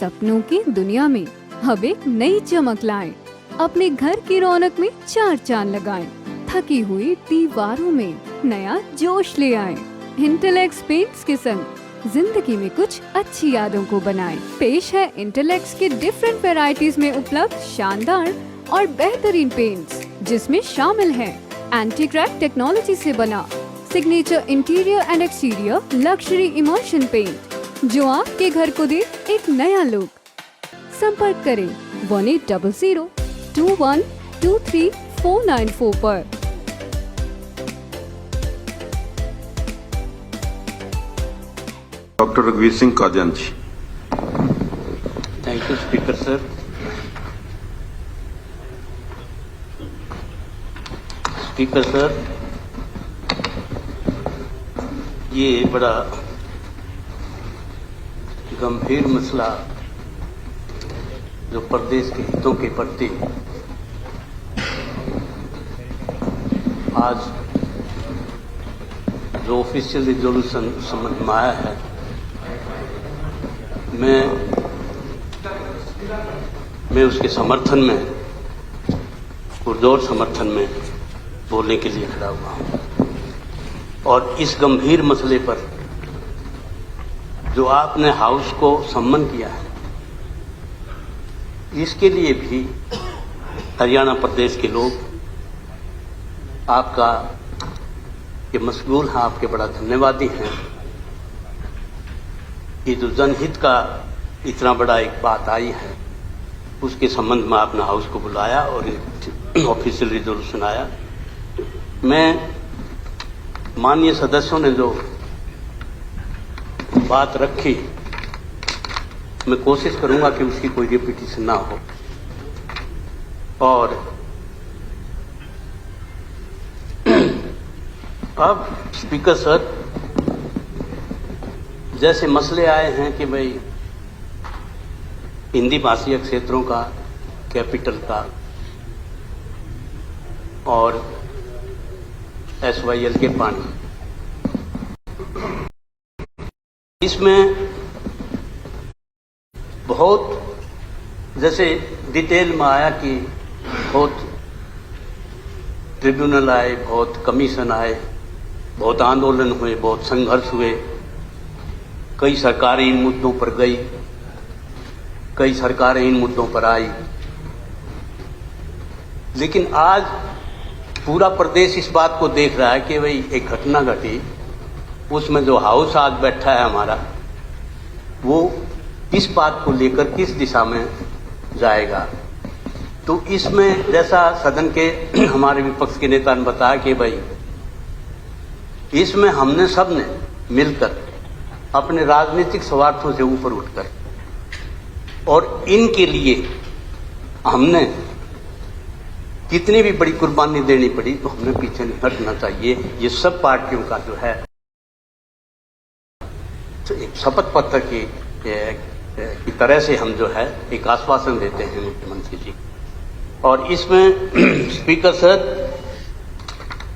सपनों की दुनिया में अब एक नई चमक लाएं। अपने घर की रौनक में चार चांद लगाएं। थकी हुई दीवारों में नया जोश ले आएं। इंटेलेक्स पेंट्स के संग जिंदगी में कुछ अच्छी यादों को बनाएं। पेश है इंटेलेक्स के डिफरेंट वैरायटीज में उपलब्ध शानदार और बेहतरीन पेंट्स, जिसमें शामिल है एंटी क्रैक टेक्नोलॉजी से बना signature interior and exterior luxury emulsion paint, जो आपके घर को दे एक नया लुक। संपर्क करें 1800-2123-494 पर। डॉक्टर रघुवीर Singh Kadian ji. Thank you speaker sir. Speaker sir, ये बड़ा गंभीर मसला जो प्रदेश के हितों के प्रति आज जो ऑफिशियल रिजोल्यूशन समझ में आया है, मैं उसके समर्थन में, पुरजोर समर्थन में बोलने के लिए खड़ा हुआ हूं। और इस गंभीर मसले पर जो आपने हाउस को सम्मन किया है, इसके लिए भी हरियाणा प्रदेश के लोग आपका ये मशगूल हैं, आपके बड़ा धन्यवादी हैं कि जो जनहित का इतना बड़ा एक बात आई है, उसके संबंध में आपने हाउस को बुलाया और ऑफिशियल रिजोल्यूशन आया। मैं माननीय सदस्यों ने जो बात रखी, मैं कोशिश करूंगा कि उसकी कोई रिपीटिशन ना हो। और अब स्पीकर सर, जैसे मसले आए हैं कि भाई हिंदी भाषी क्षेत्रों का, कैपिटल का और SYL के पानी, इसमें बहुत जैसे डिटेल में आया कि बहुत ट्रिब्यूनल आए, बहुत कमीशन आए, बहुत आंदोलन हुए, बहुत संघर्ष हुए, कई सरकारें इन मुद्दों पर गई, कई सरकारें इन मुद्दों पर आई। लेकिन आज पूरा प्रदेश इस बात को देख रहा है कि भाई एक घटना घटी, उसमें जो हाउस आज बैठा है हमारा, वो इस बात को लेकर किस दिशा में जाएगा। तो इसमें जैसा सदन के हमारे विपक्ष के नेता ने बताया कि भाई इसमें हमने सबने मिलकर अपने राजनीतिक स्वार्थों से ऊपर उठकर और इनके लिए हमने कितनी भी बड़ी कुर्बानी देनी पड़ी, तो हमें पीछे नहीं हटना चाहिए। ये सब पार्टियों का जो है तो एक शपथ पत्र की तरह से हम जो है एक आश्वासन देते हैं मुख्यमंत्री जी। और इसमें स्पीकर सर,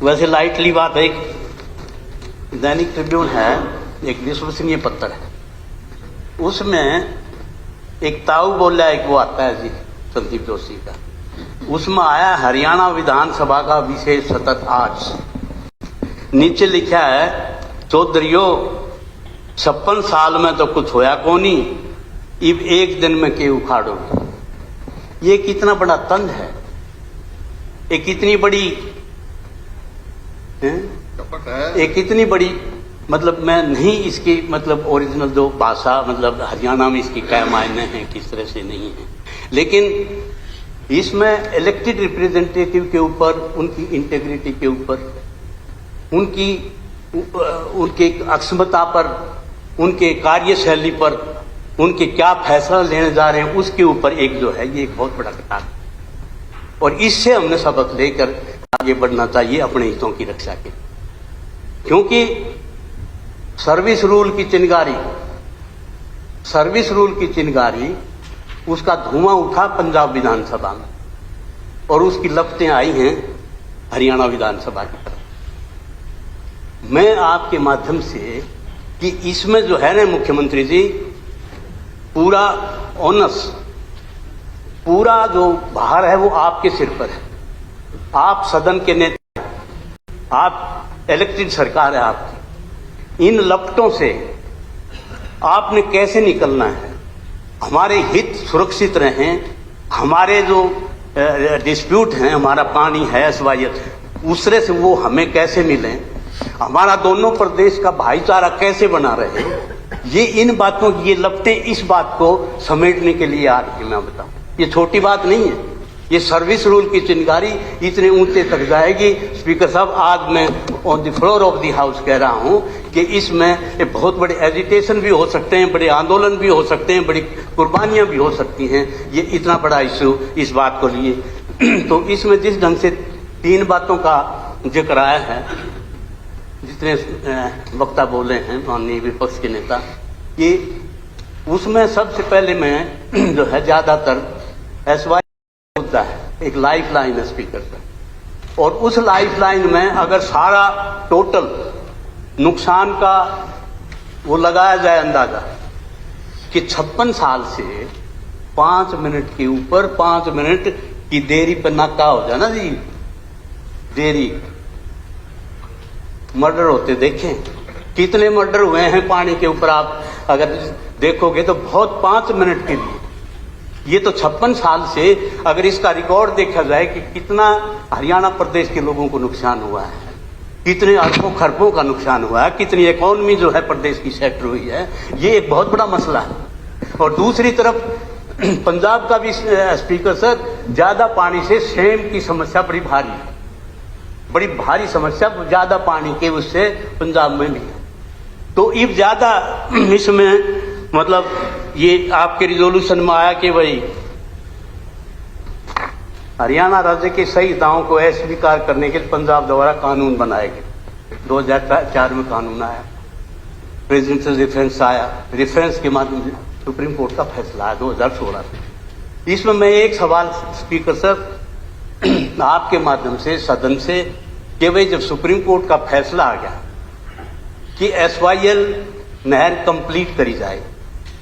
वैसे लाइटली बात है, एक दैनिक ट्रिब्यून है, एक विश्वसनीय पत्र है, उसमें एक ताऊ बोला, एक वो आता है जी संदीप जोशी का, उसमें आया हरियाणा विधानसभा का विशेष सत्र आज। नीचे लिखा है, चौधरियों 56 साल में तो कुछ होया कोनी, इब एक दिन में के उखाड़ो। ये कितना बड़ा तंज है, एक कितनी बड़ी एक कितनी बड़ी, मतलब मैं नहीं इसकी मतलब ओरिजिनल जो भाषा, मतलब हरियाणा में इसकी क्या मायने हैं, किस तरह से नहीं है, लेकिन इसमें इलेक्टेड रिप्रेजेंटेटिव के ऊपर, उनकी इंटेग्रिटी के ऊपर, उनके अक्षमता पर, उनके कार्यशैली पर, उनके क्या फैसला लेने जा रहे हैं, उसके ऊपर एक जो है ये एक बहुत बड़ा कटान है। और इससे हमने सबक लेकर आगे बढ़ना चाहिए अपने हितों की रक्षा के, क्योंकि सर्विस रूल की चिंगारी उसका धुआं उठा पंजाब विधानसभा में, और उसकी लपटें आई हैं हरियाणा विधानसभा की तरफ। मैं आपके माध्यम से कि इसमें जो है ना मुख्यमंत्री जी, पूरा ऑनस, पूरा जो भार है वो आपके सिर पर है। आप सदन के नेता, आप इलेक्टेड सरकार है आपकी। इन लपटों से आपने कैसे निकलना है? हमारे हित सुरक्षित रहें, हमारे जो डिस्प्यूट हैं, हमारा पानी है, SYL, दूसरे से वो हमें कैसे मिलें, हमारा दोनों प्रदेश का भाईचारा कैसे बना रहे, ये इन बातों की ये लपटें इस बात को समेटने के लिए आ रही है। मैं बताऊं, ये छोटी बात नहीं है। ये सर्विस रूल की चिंगारी इतने ऊंचे तक जाएगी। स्पीकर साहब, आज मैं on the floor of the house कह रहा हूं कि इसमें ये बहुत बड़े एजिटेशन भी हो सकते हैं, बड़े आंदोलन भी हो सकते हैं, बड़ी कुर्बानियां भी हो सकती हैं। ये इतना बड़ा इश्यू इस बात को लिए तो इसमें जिस ढंग से 3 बातों का जिक्र आया है, जितने वक्ता बोले हैं माननीय विपक्ष के नेता, ये उसमें सबसे पहले मैं जो है ज्यादातर SYL मुद्दा है, एक लाइफ लाइन है स्पीकर साहब, और उस लाइफ लाइन में अगर सारा टोटल नुकसान का वो लगाया जाए अंदाजा कि 56 साल से 5 मिनट के ऊपर 5 मिनट की देरी पर नाका हो जाए ना जी, देरी मर्डर होते देखें, कितने मर्डर हुए हैं पानी के ऊपर। आप अगर देखोगे तो बहुत 5 मिनट के लिए, ये तो 56 साल से अगर इसका रिकॉर्ड देखा जाए कि कितना हरियाणा प्रदेश के लोगों को नुकसान हुआ है, कितने अरबों खरबों का नुकसान हुआ है, कितनी इकोनॉमी जो है प्रदेश की सेट हुई है, ये एक बहुत बड़ा मसला है। और दूसरी तरफ पंजाब का भी स्पीकर सर, ज्यादा पानी से सेम की समस्या बड़ी भारी है, बड़ी भारी समस्या ज्यादा पानी के उससे पंजाब में भी है। तो इब ज्यादा इसमें मतलब ये आपके रिजोल्यूशन में आया कि भाई हरियाणा राज्य के सही दावों को अस्वीकार करने के लिए पंजाब द्वारा कानून बनाए गए। 2004 में कानून आया, प्रेसिडेंशियल रेफरेंस आया, रेफरेंस के माध्यम से सुप्रीम कोर्ट का फैसला आया 2016 में। इसमें मैं एक सवाल स्पीकर सर आपके माध्यम से सदन से कि भाई जब सुप्रीम कोर्ट का फैसला आ गया कि SYL नहर कंप्लीट करी जाए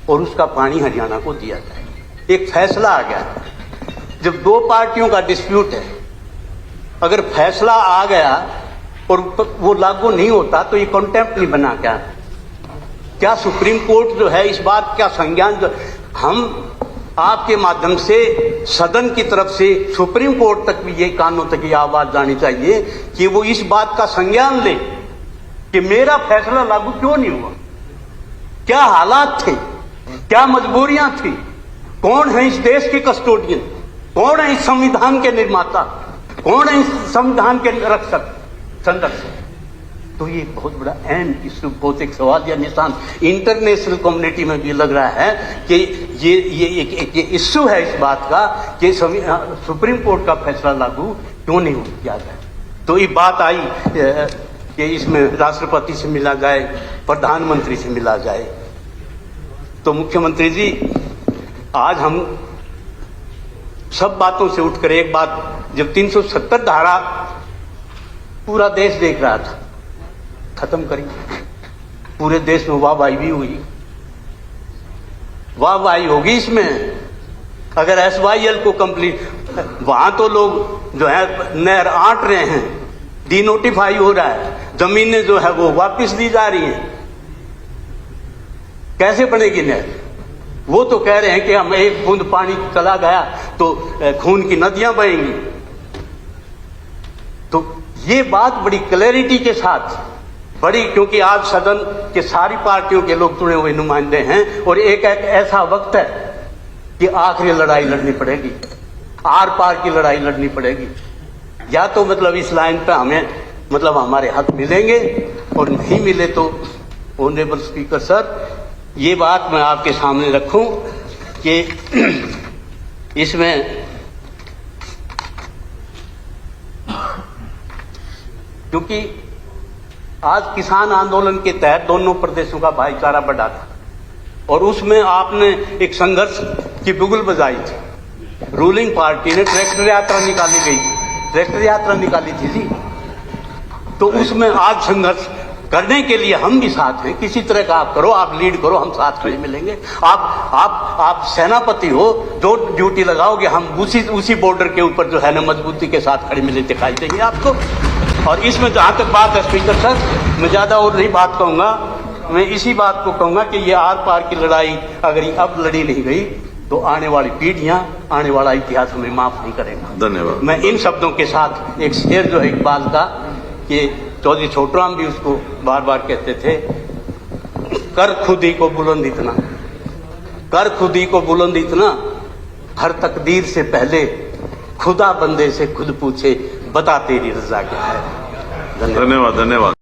और उसका पानी हरियाणा को दिया जाए, एक फैसला आ गया। जब 2 पार्टियों का डिस्प्यूट है, अगर फैसला आ गया और वो लागू नहीं होता तो ये कॉन्टेम्प्ट नहीं बना क्या सुप्रीम कोर्ट जो है इस बात का संज्ञान, जो हम आपके माध्यम से सदन की तरफ से सुप्रीम कोर्ट तक भी ये कानों तक ये आवाज जानी चाहिए कि वो इस बात का संज्ञान ले कि मेरा फैसला लागू क्यों नहीं हुआ, क्या हालात थे, क्या मजबूरियां थी, कौन है इस देश के कस्टोडियन, कौन है इस संविधान के निर्माता, कौन है इस संविधान के रक्षक संरक्षक। तो ये बहुत बड़ा अहम इश्यू, बहुत एक सवाल या निशान इंटरनेशनल कम्युनिटी में भी लग रहा है कि ये इश्यू है इस बात का कि सुप्रीम कोर्ट का फैसला लागू क्यों नहीं किया जाए। तो ये बात आई कि इसमें राष्ट्रपति से मिला जाए, प्रधानमंत्री से मिला जाए। तो मुख्यमंत्री जी, आज हम सब बातों से उठकर एक बात, जब 370 धारा पूरा देश देख रहा था, खत्म करी, पूरे देश में वाहवाही भी हुई, वाहवाही होगी इसमें अगर SYL को कंप्लीट। वहां तो लोग जो है नहर आंट रहे हैं, डिनोटिफाई हो रहा है, जमीनें जो है वो वापस दी जा रही हैं, कैसे बनेगी नहर? वो तो कह रहे हैं कि हम एक बूंद पानी चला गया तो खून की नदियां बहेंगी। तो ये बात बड़ी क्लैरिटी के साथ बड़ी, क्योंकि आज सदन के सारी पार्टियों के लोग चुने हुए नुमाइंदे हैं और एक ऐसा वक्त है कि आखिरी लड़ाई लड़नी पड़ेगी, आर पार की लड़ाई लड़नी पड़ेगी। या तो मतलब इस लाइन पे हमें मतलब हमारे हक मिलेंगे और नहीं मिले तो ऑनरेबल स्पीकर सर, ये बात मैं आपके सामने रखूं कि इसमें क्योंकि आज किसान आंदोलन के तहत दोनों प्रदेशों का भाईचारा बढ़ा था और उसमें आपने एक संघर्ष की बिगुल बजाई थी। रूलिंग पार्टी ने ट्रैक्टर यात्रा निकाली गई, ट्रैक्टर यात्रा निकाली थी जी। तो उसमें आज संघर्ष करने के लिए हम भी साथ हैं। किसी तरह का आप करो, आप लीड करो, हम साथ खड़े मिलेंगे। आप सेनापति हो, जो ड्यूटी लगाओगे हम उसी बॉर्डर के ऊपर जो है ना मजबूती के साथ खड़े मिले दिखाई देंगे आपको। और इसमें जहां तक बात है स्पीकर सर, मैं ज्यादा और नहीं बात कहूंगा, मैं इसी बात को कहूंगा कि ये आर पार की लड़ाई अगर अब लड़ी नहीं गई तो आने वाली पीढ़ियां, आने वाला इतिहास हमें माफ नहीं करेगा। धन्यवाद। मैं इन शब्दों के साथ एक शेर जो है इकबाल का, कि चौधरी छोटूराम भी उसको बार बार कहते थे, कर खुदी को बुलंद इतना, कर खुदी को बुलंद इतना, हर तकदीर से पहले खुदा बंदे से खुद पूछे, बता तेरी रजा क्या है। धन्यवाद। धन्यवाद।